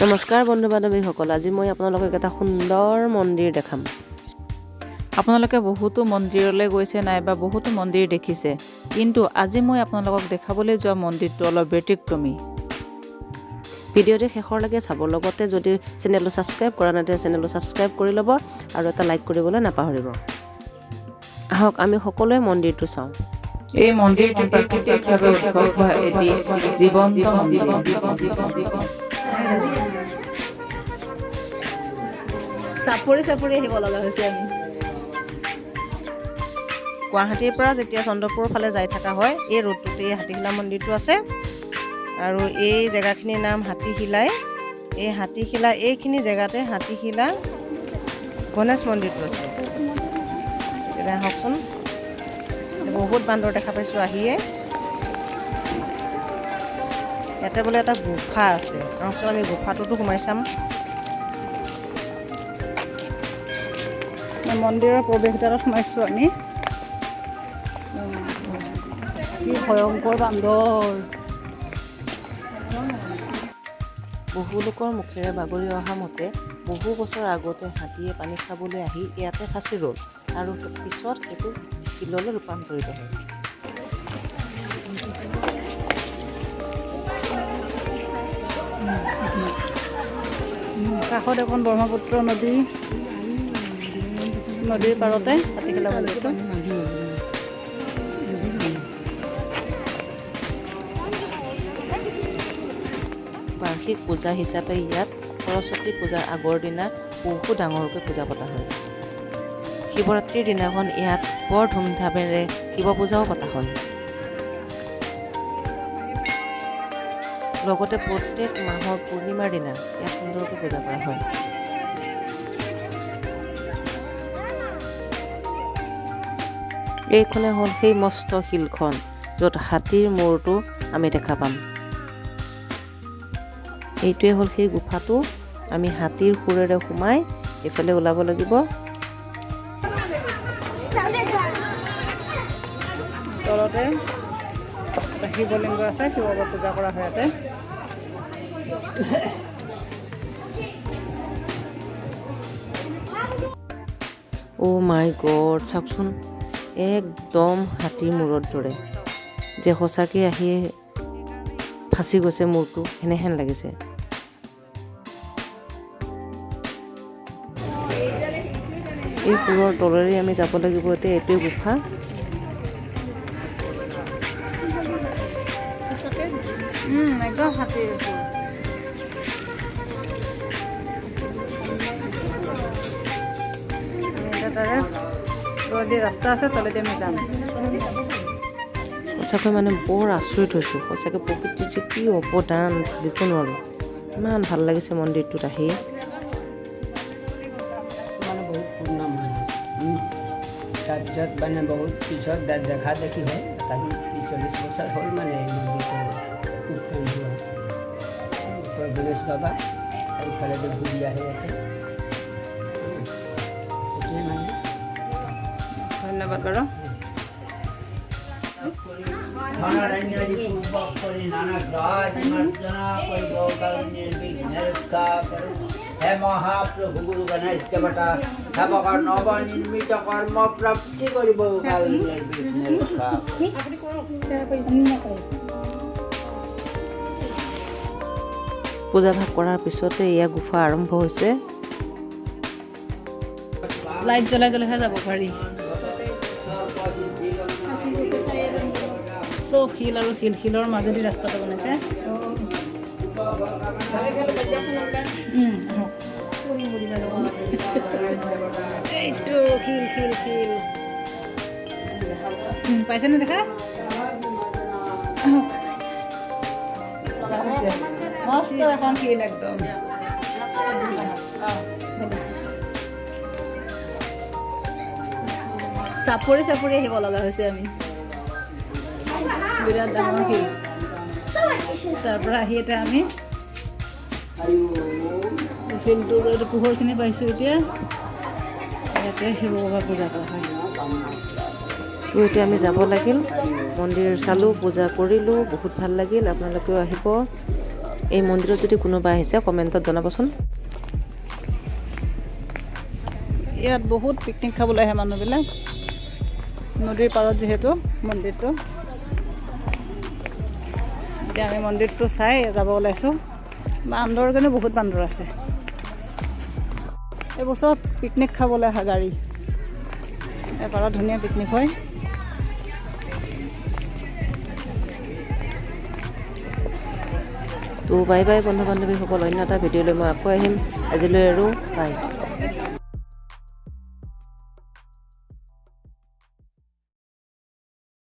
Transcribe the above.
নমস্কাৰ বন্ধু বান্ধৱীসকল, আজি মই আপোনালোকক এটা সুন্দৰ মন্দিৰ দেখাম। আপোনালোকে বহুতো মন্দিৰলৈ গৈছে নাইবা বহুতো মন্দিৰ দেখিছে, কিন্তু আজি মই আপোনালোকক দেখাবলৈ যোৱা মন্দিৰটো অলপ ব্যতিক্ৰমী। ভিডিঅ'টো শেষৰলৈকে চাব, লগতে যদি চেনেলটো ছাবস্ক্ৰাইব কৰা নাই তেন্তে চেনেলটো ছাবস্ক্ৰাইব কৰি ল'ব আৰু এটা লাইক কৰিবলৈ নাপাহৰিব। আহক আমি সকলোৱে মন্দিৰটো চাওঁ। এই মন্দিৰটো প্ৰাকৃতিকভাৱে উদ্ভৱ হোৱা এটি জীৱন্ত মন্দিৰ। চাপৰি আহিব লগা হৈছে আমি। গুৱাহাটীৰ পৰা যেতিয়া চন্দ্ৰপুৰৰ ফালে যাই থকা হয়, এই ৰোডটোতে হাতীশিলা মন্দিৰটো আছে আৰু এই জেগাখিনিৰ নাম হাতীশিলাই। এই হাতীশিলা এইখিনি জেগাতে হাতীশিলা গণেশ মন্দিৰটো আছে। এতিয়া আহকচোন, বহুত বান্দৰ দেখা পাইছোঁ আহিয়ে। ইয়াতে বোলে এটা গুফা আছে, আহকচোন আমি গুফাটোতো সোমাই চাম। মন্দিৰৰ প্ৰৱেশদ্বাৰত সোমাইছোঁ আমি। কি ভয়ংকৰ বান্দৰ! বহু লোকৰ মুখেৰে বাগৰি অহা মতে বহু বছৰ আগতে হাতীয়ে পানী খাবলৈ আহি ইয়াতে ফাঁচি ৰ'ল আৰু পিছত সেইটো শিললৈ ৰূপান্তৰিত হ'ল। কাষত এখন ব্ৰহ্মপুত্ৰ নদীৰ পাৰতে হাতীশিলা মন্দিৰটো। বাৰ্ষিক পূজা হিচাপে ইয়াত সৰস্বতী পূজাৰ আগৰ দিনা বহু ডাঙৰকৈ পূজা পতা হয়। শিৱৰাত্ৰিৰ দিনাখন ইয়াত বৰ ধুমধামেৰে শিৱ পূজাও পতা হয়। লগতে প্ৰত্যেক মাহৰ পূৰ্ণিমাৰ দিনা ইয়াত সুন্দৰকৈ পূজা কৰা হয়। এইখনে হ'ল সেই মস্ত শিলখন য'ত হাতীৰ মূৰটো আমি দেখা পাম। এইটোৱে হ'ল সেই গুফাটো। আমি হাতীৰ সুৰেৰে সোমাই এইফালে ওলাব লাগিব। তলতে এটা শিৱলিংগ আছে, শিৱক পূজা কৰা হয় ইয়াতে। অ' মাই গড, চাওকচোন, একদম হাতীৰ মূৰৰ দৰে, যে সঁচাকৈ আহি ফাঁচি গৈছে মূৰটো সেনেহেন লাগিছে। এই সুৰৰ তলেৰে আমি যাব লাগিব। এতিয়া এইটোৱে গুফা। একদম হাতীৰ ৰাস্তা আছে, তলেদি আমি যাম। সঁচাকৈ মানে বৰ আচৰিত হৈছোঁ। সঁচাকৈ প্ৰকৃতিৰ যে কি অৱদান ভাবিব নোৱাৰোঁ। ইমান ভাল লাগিছে মন্দিৰটোত আহি। মানে বহুত পুৰণা মানুহ, তাৰপিছত মানে বহুত পিছত দেখা দেখি হয়। তথাপি 40 বছৰ হ'ল মানে এই মন্দিৰটো উৎপন্ন হোৱা। গণেশ বাবা এইফালেদি ঘূৰি আহে ইয়াতে। সেইটোৱে মানে। ধন্যবাদ বাৰু। হে মহাপ্ৰভু গুৰু গণেশ দেৱতা, সেৱকৰ নৱনিৰ্মিত কৰ্ম প্ৰাপ্তি কৰিব কাল নিৰ্বিঘ্নে ৰক্ষা। পূজা ভাগ কৰাৰ পিছতে এয়া গুফা আৰম্ভ হৈছে। লাইট জ্বলাইহে যাব পাৰি। চব শিল আৰু শিলৰ মাজেদি ৰাস্তাটো বনাইছে। এইটো শিল পাইছেনে দেখা? মস্ত এখন শিল একদম। চাপৰি আহিব লগা হৈছে আমি। বিৰাট ডাঙৰ শিল। তাৰ পৰা আহি এতিয়া আমি শিলটোৰ পোহৰখিনি পাইছোঁ। এতিয়া ইয়াতে শিৱ বাবা পূজা কৰা হয়। তো এতিয়া আমি যাব লাগিল, মন্দিৰ চালোঁ, পূজা কৰিলোঁ, বহুত ভাল লাগিল। আপোনালোকেও আহিব। এই মন্দিৰত যদি কোনোবা আহিছে কমেণ্টত জনাবচোন। ইয়াত বহুত পিকনিক খাবলৈ আহে মানুহবিলাক, নদীৰ পাৰত যিহেতু মন্দিৰটো। এতিয়া আমি মন্দিৰটো চাই যাব ওলাইছোঁ। বান্দৰৰ কাৰণে বহুত বান্দৰ আছে। এইবছৰ পিকনিক খাবলৈ অহা গাড়ী, এপাৰত ধুনীয়া পিকনিক হয়। তো বাই বাই বন্ধু বান্ধৱীসকল, অন্য এটা ভিডিঅ'লৈ মই আকৌ আহিম। আজিলৈ আৰু বাই।